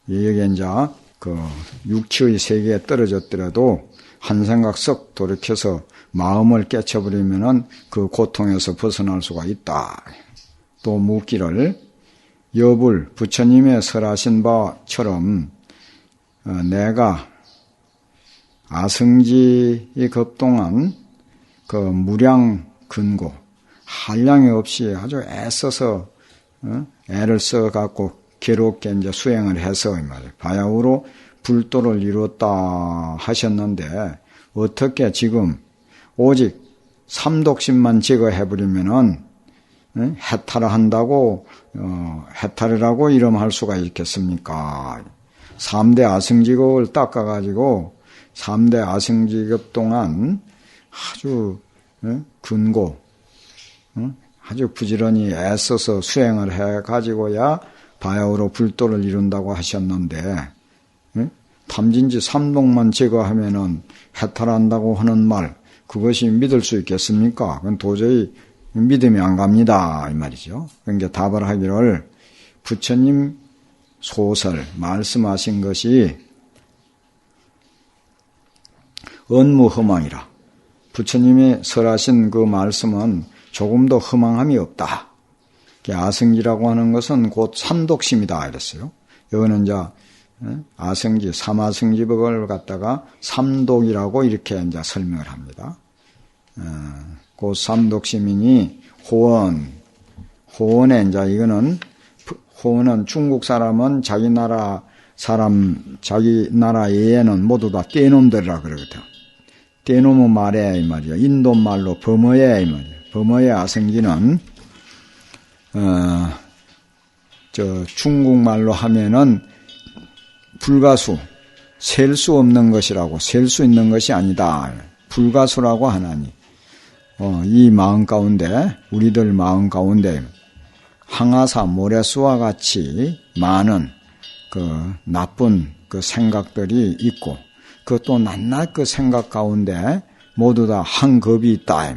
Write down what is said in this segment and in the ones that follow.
여기 이제 그 육체의 세계에 떨어졌더라도 한 생각 썩 돌이켜서 마음을 깨쳐버리면은 그 고통에서 벗어날 수가 있다. 또 묻기를 여불 부처님의 설하신 바처럼 내가 아승지의 급동안 그 무량 근고 한량이 없이 아주 애써서 애를 써갖고 괴롭게 이제 수행을 해서 이 말이에요. 바야흐로 불도를 이뤘다 하셨는데 어떻게 지금 오직 삼독심만 제거해버리면은 해탈을 한다고 해탈이라고 이름할 수가 있겠습니까? 3대 아승지급을 닦아가지고 3대 아승지급 동안 아주 근고 아주 부지런히 애써서 수행을 해가지고야 바야흐로 불도를 이룬다고 하셨는데 탐진지 3독만 제거하면은 해탈한다고 하는 말 그것이 믿을 수 있겠습니까? 그건 도저히 믿음이 안 갑니다 이 말이죠. 그러니까 답을 하기를 부처님 소설 말씀하신 것이 언무허망이라. 부처님이 설하신 그 말씀은 조금도 허망함이 없다. 아승지라고 하는 것은 곧 삼독심이다 이랬어요. 여기는 이제 아승지, 삼아승지법을 갖다가 삼독이라고 이렇게 이제 설명을 합니다. 곧 삼독심이니 호원에 이제 이거는 호원은 중국 사람은 자기 나라 외에는 모두 다 떼놈들이라 그러거든. 떼놈의 말에 이 말이야. 인도 말로 범어에 이 말이야. 범어의 아승지는 중국말로 하면은 불가수, 셀 수 없는 것이라고, 셀 수 있는 것이 아니다. 불가수라고 하나니, 이 마음 가운데, 우리들 마음 가운데, 항아사 모래수와 같이 많은 그 나쁜 그 생각들이 있고, 그것도 낱낱 그 생각 가운데 모두 다 한 겁이 있다.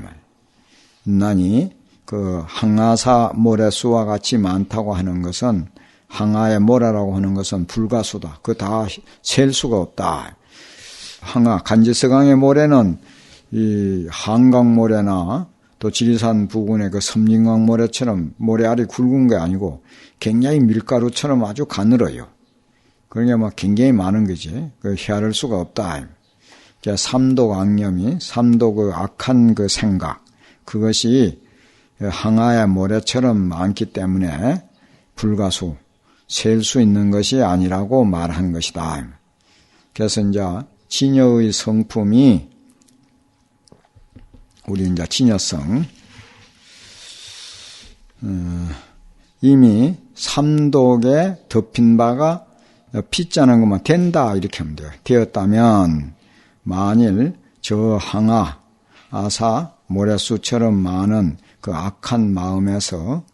나니, 그 항아사 모래수와 같이 많다고 하는 것은 항아의 모래라고 하는 것은 불가수다. 그 다 셀 수가 없다. 항아 간지서강의 모래는 이 한강 모래나 또 지리산 부근의 그 섬진강 모래처럼 모래알이 굵은 게 아니고 굉장히 밀가루처럼 아주 가늘어요. 그러니까 뭐 굉장히 많은 거지. 그 헤아릴 수가 없다. 삼독 악념이 삼독 그 악한 그 생각 그것이 항아의 모래처럼 많기 때문에 불가수, 셀 수 있는 것이 아니라고 말한 것이다. 그래서 이제 진여의 성품이 우리 이제 진여성 이미 삼독에 덮인 바가 피자는 것만 된다 이렇게 하면 돼요. 되었다면 만일 저 항아, 아사, 모래수처럼 많은 그 악한 마음에서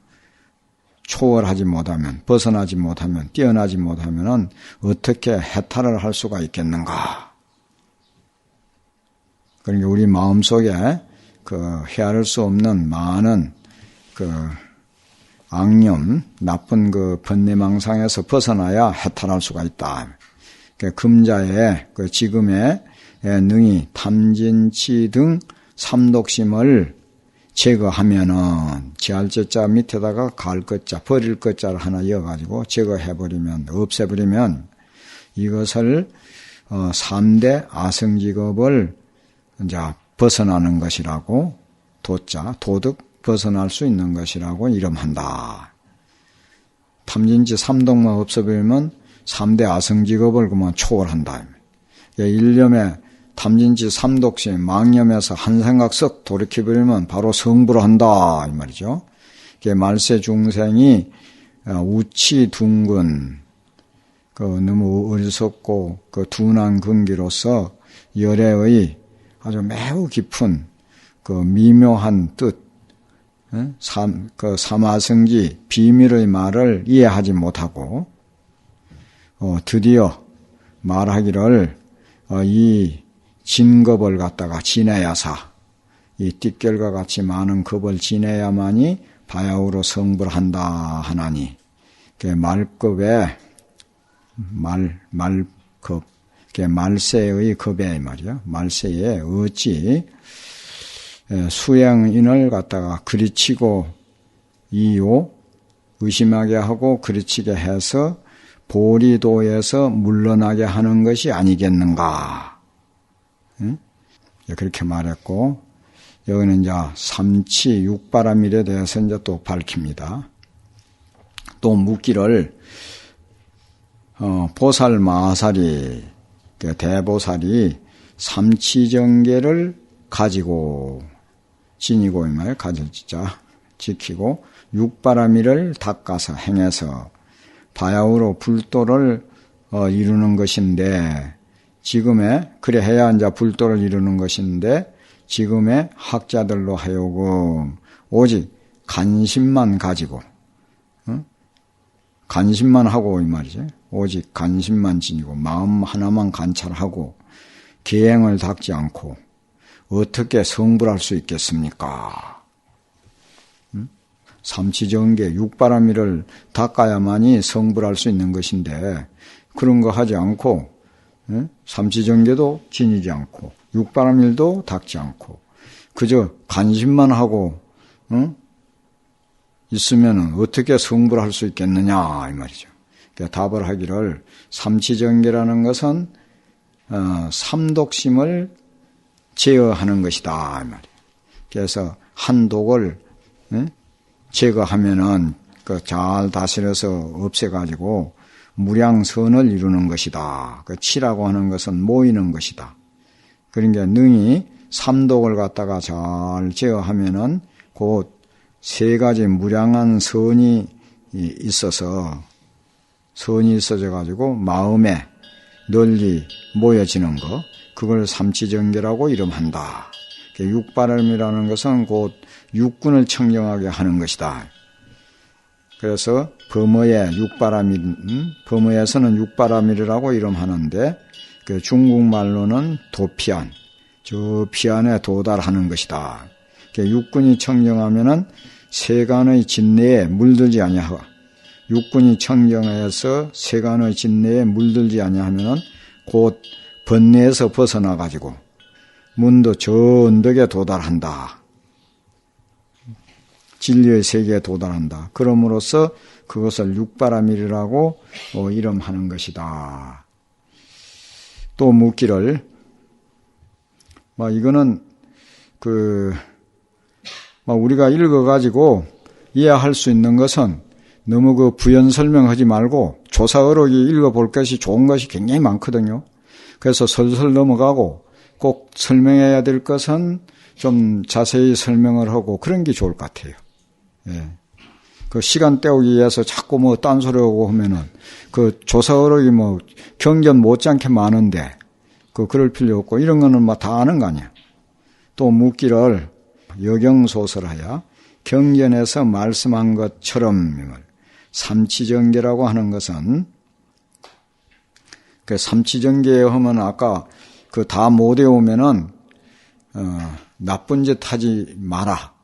초월하지 못하면, 벗어나지 못하면, 뛰어나지 못하면은 어떻게 해탈을 할 수가 있겠는가? 그러니까 우리 마음속에 그 헤아릴 수 없는 많은 그 악념, 나쁜 그 번뇌망상에서 벗어나야 해탈할 수가 있다. 그러니까 금자의 그 지금의 능히 탐진치 등 삼독심을 제거하면은 지할자자 밑에다가 갈 것자, 버릴 것자를 하나 이어가지고 제거해버리면, 없애버리면 이것을 3대 아승지급을 이제 벗어나는 것이라고 도자, 도덕 벗어날 수 있는 것이라고 이름한다. 탐진치 삼독만 없어버리면 3대 아승지급을 그만 초월한다. 일념에 탐진치 삼독심, 망념에서 한 생각 썩 돌이켜버리면 바로 성불을 한다 이 말이죠. 말세 중생이 우치 둥근 그 너무 어리석고 그 둔한 근기로서 열애의 아주 매우 깊은 그 미묘한 뜻, 그 삼아승지 비밀의 말을 이해하지 못하고 드디어 말하기를 이 진겁을 갖다가 지내야사, 이 띠결과 같이 많은 겁을 지내야만이 바야흐로 성불한다 하나니, 그 말급에 말급, 말세의 급에 말이야. 말세에 어찌 수행인을 갖다가 그리치고 이요 의심하게 하고 그리치게 해서 보리도에서 물러나게 하는 것이 아니겠는가. 응? 그렇게 말했고, 여기는 이제 삼치 육바라밀에 대해서 이제 또 밝힙니다. 또 묻기를, 보살 마살이, 대보살이 삼치정계를 가지고, 지니고, 가지자, 지키고, 육바라밀을 닦아서 행해서, 바야흐로 불도를 이루는 것인데, 지금의, 그래 해야 이제 불도를 이루는 것인데, 지금의 학자들로 하여금 오직 관심만 가지고, 관심만 하고, 이 말이지. 오직 관심만 지니고, 마음 하나만 관찰하고, 계행을 닦지 않고, 어떻게 성불할 수 있겠습니까? 삼치정계, 육바라밀을 닦아야만이 성불할 수 있는 것인데 그런 거 하지 않고 삼치정계도 지니지 않고 육바라밀도 닦지 않고 그저 관심만 하고 있으면 어떻게 성불할 수 있겠느냐 이 말이죠. 그러니까 답을 하기를 삼치정계라는 것은 삼독심을 제어하는 것이다 이 말이에요. 그래서 한 독을 제거하면은 잘 다스려서 없애가지고 무량선을 이루는 것이다. 치라고 하는 것은 모이는 것이다. 그러니까 능히 삼독을 갖다가 잘 제어하면은 곧 세 가지 무량한 선이 있어서 선이 있어져 가지고 마음에 널리 모여지는 것, 그걸 삼치정계라고 이름한다. 육바람이라는 것은 곧 육군을 청정하게 하는 것이다. 그래서 범어에 육바라밀, 범어에서는 육바라밀이라고 이름하는데 그 중국말로는 도피안, 저 피안에 도달하는 것이다. 육군이 청정하면은 세간의 진내에 물들지 아니하고 육군이 청정해서 세간의 진내에 물들지 아니하면은 곧 번뇌에서 벗어나 가지고 문도 저 언덕에 도달한다. 진리의 세계에 도달한다. 그럼으로써 그것을 육바라밀이라고 이름하는 것이다. 또 묻기를, 이거는 우리가 읽어가지고 이해할 수 있는 것은 너무 부연 설명하지 말고 조사어록이 읽어볼 것이 좋은 것이 굉장히 많거든요. 그래서 설설 넘어가고 꼭 설명해야 될 것은 좀 자세히 설명을 하고 그런 게 좋을 것 같아요. 예. 그 시간 때우기 위해서 자꾸 딴소리 하고 하면은 그 조사어록이 경전 못지않게 많은데 그럴 필요 없고 이런 거는 다 아는 거 아니야. 또 묻기를 여경소설하여 경전에서 말씀한 것처럼 삼치정계라고 하는 것은 그 삼치정계 하면 아까 다 못 외우면은 나쁜 짓 하지 마라.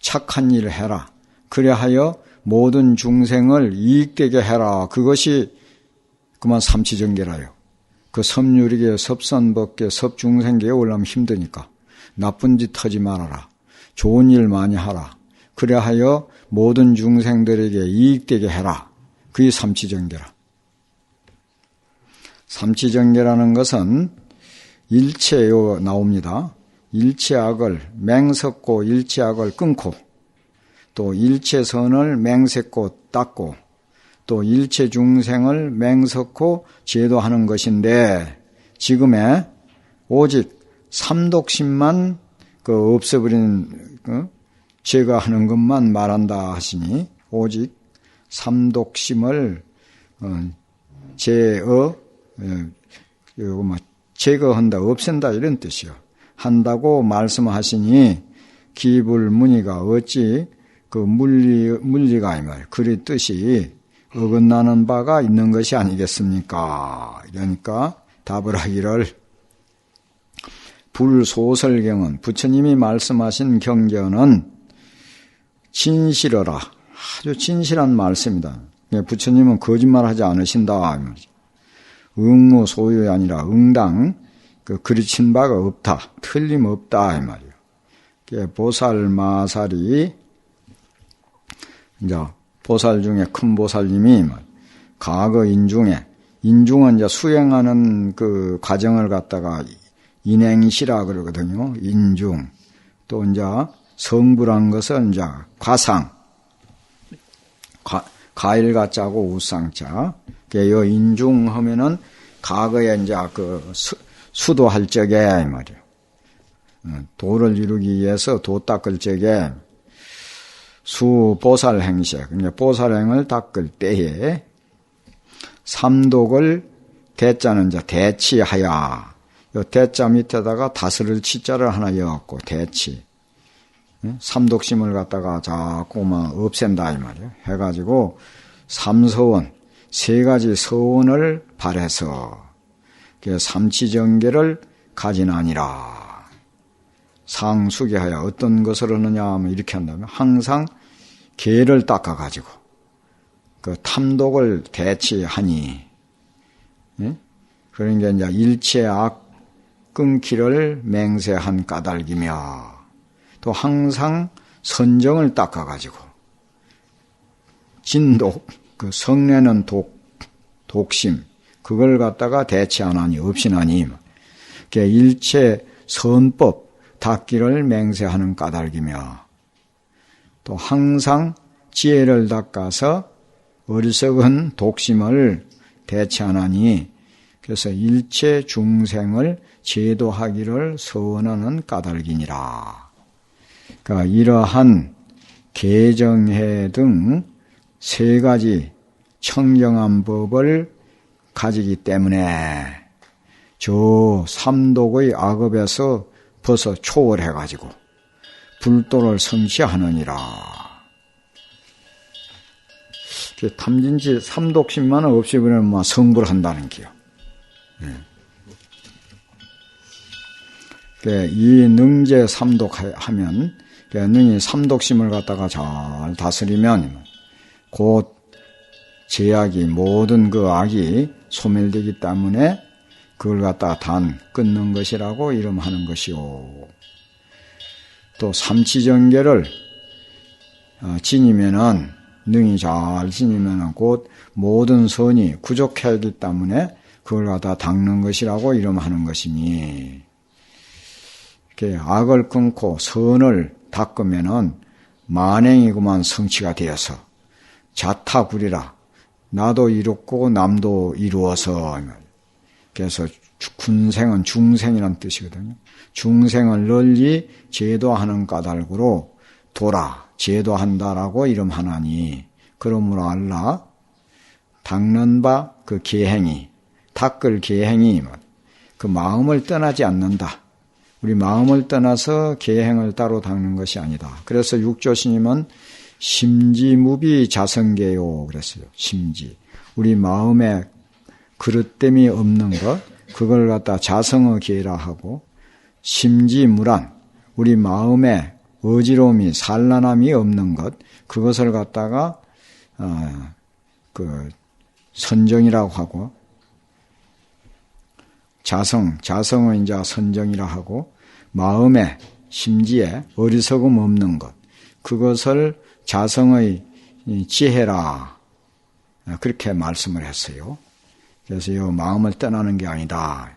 착한 일을 해라. 그래하여 모든 중생을 이익되게 해라. 그것이 그만 삼치정계라요. 그 섭유리계, 섭선법계, 섭중생계에 올라면 힘드니까 나쁜 짓 하지 말아라. 좋은 일 많이 하라. 그래하여 모든 중생들에게 이익되게 해라. 그게 삼치정계라. 삼치정계라는 것은 일체요 나옵니다. 일체악을 맹석고 일체악을 끊고 또 일체선을 맹색고 닦고 또 일체중생을 맹석고 제도하는 것인데 지금의 오직 삼독심만 없애버리는 제거하는 것만 말한다 하시니 오직 삼독심을 제거한다, 없앤다 이런 뜻이요. 한다고 말씀하시니 기불문의가 어찌 물리가 이 말, 그리 뜻이 어긋나는 바가 있는 것이 아니겠습니까? 이러니까 답을 하기를 불소설경은 부처님이 말씀하신 경전은 진실어라. 아주 진실한 말씀이다. 부처님은 거짓말하지 않으신다. 응무 소유이 아니라 응당 그르친 바가 없다. 틀림없다 이 말이에요. 보살 마살이 이제 보살 중에 큰 보살님이 과거 인중은 이제 수행하는 그 과정을 갖다가 인행시라 그러거든요. 인중. 또 이제 성불한 것은 이제 과상. 과일가 짜고 우상자. 요 인중 하면은 과거에 이제 그 수도할 적에 이 말이에요. 도를 이루기 위해서 도 닦을 적에 수보살 행식, 그러니까 보살행을 닦을 때에 삼독을 대자는 이제 대치하여. 요 대자 밑에다가 다스를 치자를 하나 이어갖고 대치. 삼독심을 갖다가 자꾸 없앤다 이 말이에요. 해가지고 삼서원, 세 가지 서원을 발해서 삼치정계를 가지나니라. 상수계하여 어떤 것을 하느냐 하면 이렇게 한다면 항상 계를 닦아가지고 그 탐독을 대치하니, 예? 그러니까 이제 일체 악 끊기를 맹세한 까닭이며 또 항상 선정을 닦아가지고 진독, 그 성내는 독심, 그걸 갖다가 대치하나니 없이나니 일체 선법 닦기를 맹세하는 까닭이며 또 항상 지혜를 닦아서 어리석은 독심을 대치하나니 그래서 일체 중생을 제도하기를 서원하는 까닭이니라. 그러니까 이러한 개정해 등 세 가지 청정한 법을 가지기 때문에 저 삼독의 악업에서 벗어 초월해가지고 불도를 성취하느니라. 탐진치 삼독심만 없이 그러면 성불한다는 게요. 이 능제 삼독하면 능이 삼독심을 갖다가 잘 다스리면 곧 제약이 모든 그 악이 소멸되기 때문에 그걸 갖다가 단 끊는 것이라고 이름하는 것이요. 또 삼치정계를 지니면은 능이 잘 지니면은 곧 모든 선이 구족하기 때문에 그걸 갖다 닦는 것이라고 이름하는 것이니, 악을 끊고 선을 닦으면은 만행이구만 성취가 되어서 자타구리라. 나도 이뤘고 남도 이루어서. 그래서 군생은 중생이라는 뜻이거든요. 중생을 널리 제도하는 까닭으로 도라, 제도한다라고 이름하나니, 그러므로 알라 닦는 바 그 계행이, 닦을 계행이 그 마음을 떠나지 않는다. 우리 마음을 떠나서 계행을 따로 닦는 것이 아니다. 그래서 육조스님은 심지무비 자성계요 그랬어요. 심지. 우리 마음에 그릇됨이 없는 것, 그걸 갖다 자성의 계라 하고, 심지무란, 우리 마음에 어지러움이, 산란함이 없는 것, 그것을 갖다가 선정이라고 하고, 자성은 이제 선정이라 하고, 마음에, 심지에 어리석음 없는 것, 그것을 자성의 지혜라, 그렇게 말씀을 했어요. 그래서 이 마음을 떠나는 게 아니다.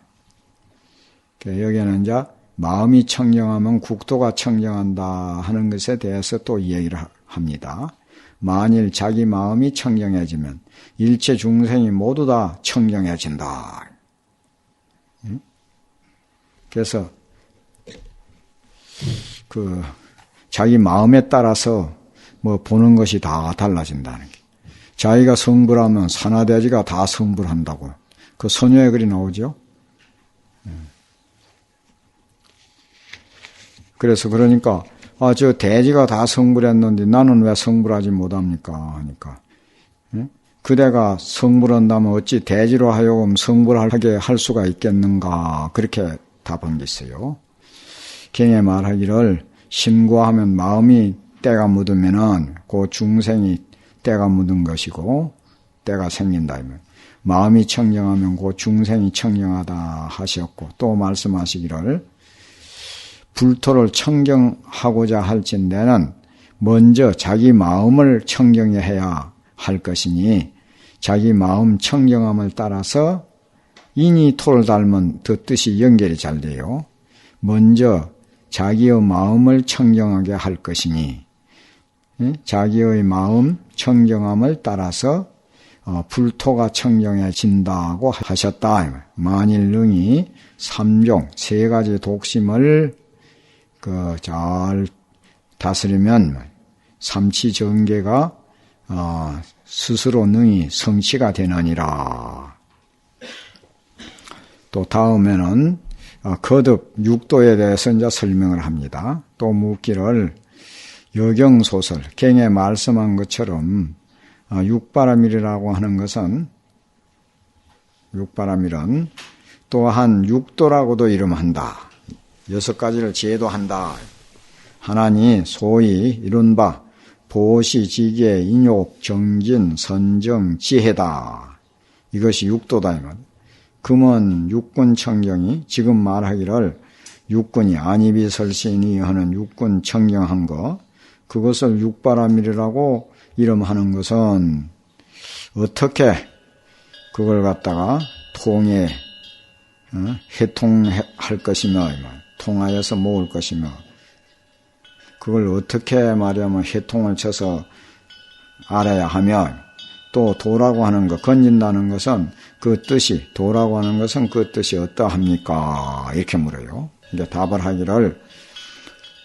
여기는 이제 마음이 청정하면 국토가 청정한다 하는 것에 대해서 또 이야기를 합니다. 만일 자기 마음이 청정해지면 일체 중생이 모두 다 청정해진다. 그래서 자기 마음에 따라서 보는 것이 다 달라진다는 게. 자기가 성불하면 산하대지가 다 성불한다고. 그 소녀의 글이 나오죠. 그래서 그러니까 저 대지가 다 성불했는데 나는 왜 성불하지 못합니까? 하니까 그대가 성불한다면 어찌 대지로 하여금 성불하게 할 수가 있겠는가? 그렇게 답한 게 있어요. 경에 말하기를 심고하면 마음이 때가 묻으면은 그 중생이 때가 묻은 것이고 때가 생긴다. 마음이 청정하면 곧 중생이 청정하다 하셨고, 또 말씀하시기를 불토를 청정하고자 할진대는 먼저 자기 마음을 청정해야 할 것이니 자기 마음 청정함을 따라서 인이 토를 닮은 그 뜻이 연결이 잘 돼요. 먼저 자기의 마음을 청정하게 할 것이니 자기의 마음 청정함을 따라서 불토가 청정해진다고 하셨다. 만일 능히 삼종 세 가지 독심을 잘 다스리면 삼치 정계가 스스로 능히 성취가 되느니라. 또 다음에는 거듭 육도에 대해서 이제 설명을 합니다. 또 묻기를 여경소설 경에 말씀한 것처럼 육바람일이라고 하는 것은 육바람일은 또한 육도라고도 이름한다. 6가지를 제도한다. 하나니 소위 이른바 보시, 지계, 인욕, 정진, 선정, 지혜다. 이것이 육도다. 금은 육군 청정이 지금 말하기를 육군이 안입이 설신이 하는 육군 청정한 거, 그것을 육바람일이라고 이름하는 것은 어떻게 그걸 갖다가 해통할 것이며 통하여서 모을 것이며 그걸 어떻게 말하면 해통을 쳐서 알아야 하며 또 도라고 하는 것, 건진다는 것은 그 뜻이, 도라고 하는 것은 그 뜻이 어떠합니까? 이렇게 물어요. 이제 답을 하기를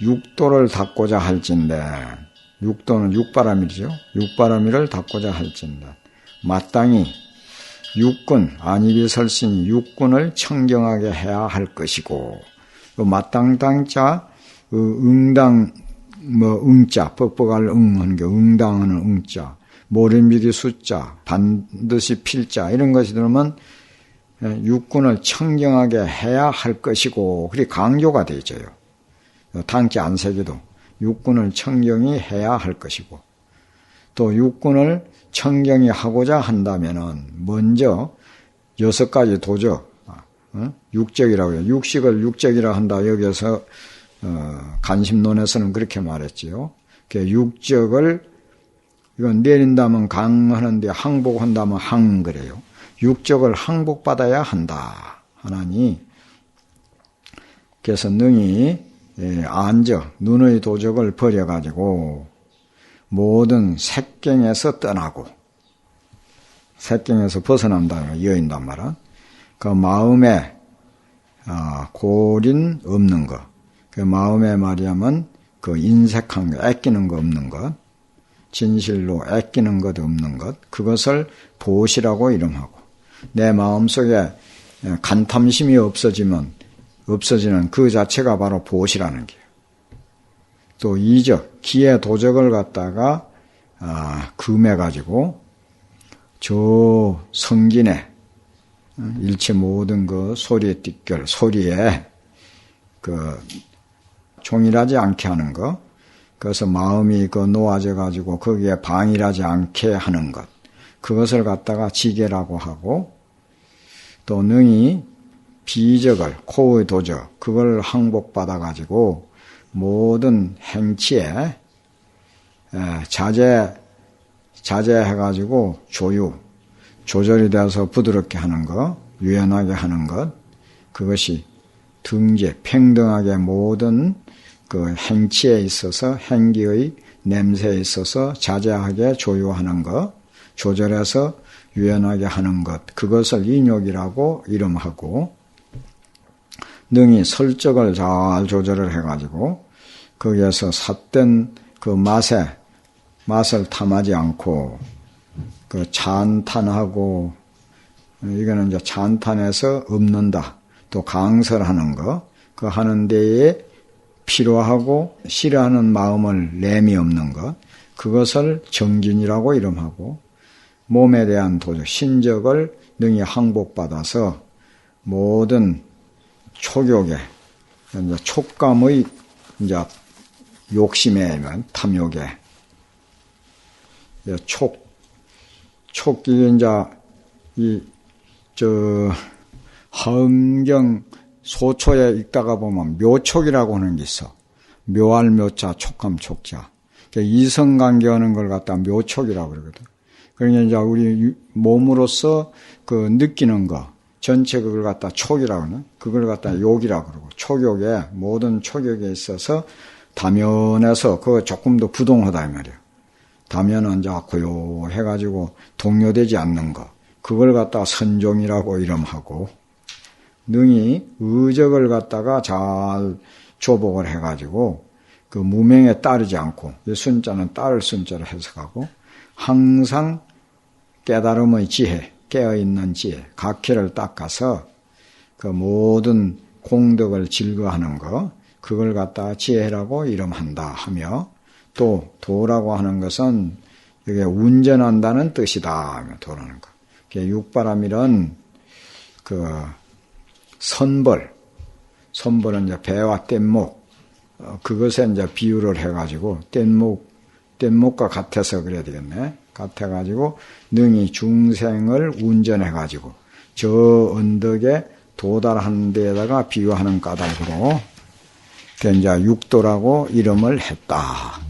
육도를 닦고자 할진대, 육도는 육바람일이죠. 육바람일을 닦고자 할진대 마땅히 육군, 안입이 설신이 육군을 청정하게 해야 할 것이고, 그 마땅당자, 응당, 응자, 뻑뻑할 응하는 게 응당하는 응자, 모림비기 숫자, 반드시 필자, 이런 것이 들으면 육군을 청정하게 해야 할 것이고, 그리 강조가 되어져요. 당자 안 새기도 육군을 청정히 해야 할 것이고, 또 육군을 청정히 하고자 한다면은 먼저 6가지 도적, 육적이라고 해요. 육식을 육적이라 한다. 여기서 간심론에서는 그렇게 말했지요. 육적을 이건 내린다면 강하는데 항복한다면 항 그래요. 육적을 항복받아야 한다 하나니, 그래서 능히 안적, 눈의 도적을 버려가지고 모든 색경에서 떠나고, 색경에서 벗어난다 여인단 말은 그 마음에 고린 없는 것, 그 마음에 말하면 그 인색한 거, 아끼는 거 없는 것, 진실로 아끼는 것 없는 것, 그것을 보시라고 이름하고, 내 마음속에 간탐심이 없어지는 그 자체가 바로 보시라는 게요. 또 이적, 기의 도적을 갖다가 금해가지고 저 성진에 일체 모든 그 소리의 띠결, 소리에 그 종일하지 않게 하는 것, 그래서 마음이 그 놓아져가지고 거기에 방일하지 않게 하는 것, 그것을 갖다가 지계라고 하고, 또 능히 비적을, 코의 도적, 그걸 항복받아가지고 모든 행치에 자제해가지고 조절이 돼서 부드럽게 하는 것, 유연하게 하는 것, 그것이 등제, 평등하게 모든 그 행치에 있어서, 행기의 냄새에 있어서 자제하게 조유하는 것, 조절해서 유연하게 하는 것, 그것을 인욕이라고 이름하고, 능히 설적을 잘 조절을 해가지고 거기에서 삿된 그 맛을 탐하지 않고, 그 찬탄하고, 이거는 이제 찬탄해서 없는다. 또 강설하는 거, 그 하는 데에 필요하고 싫어하는 마음을 내미 없는 것, 그것을 정진이라고 이름하고, 몸에 대한 도적, 신적을 능히 항복받아서 모든 촉욕에, 이제 촉감의 이제 욕심에, 탐욕에, 촉이 이제 이 화엄경 소초에 읽다가 보면 묘촉이라고 하는 게 있어. 묘할 묘자, 촉함 촉자. 이성관계하는 걸 갖다 묘촉이라고 그러거든. 그러니까 이제 우리 몸으로서 그 느끼는 거, 전체 그걸 갖다 촉이라고 하는, 그걸 갖다 욕이라고 그러고, 촉욕에, 모든 촉욕에 있어서 다면에서 그 조금 더 부동하다 이 말이에요. 다면은 이제 고요해가지고 동요되지 않는 거, 그걸 갖다 선종이라고 이름하고, 능히 의적을 갖다가 잘 조복을 해가지고 그 무명에 따르지 않고, 순자는 따를 순자로 해석하고, 항상 깨달음의 지혜, 깨어있는 지혜, 각기를 닦아서 그 모든 공덕을 즐거워하는 거, 그걸 갖다가 지혜라고 이름한다 하며, 또 도라고 하는 것은 이게 운전한다는 뜻이다 하며 도라는 거. 육바람이란 그 선벌은 이제 배와 뗏목, 그것에 이제 비유를 해가지고 뗏목과 같아서 그래야 되겠네. 같아가지고 능히 중생을 운전해가지고 저 언덕에 도달하는 데에다가 비유하는 까닭으로 이제 육도라고 이름을 했다.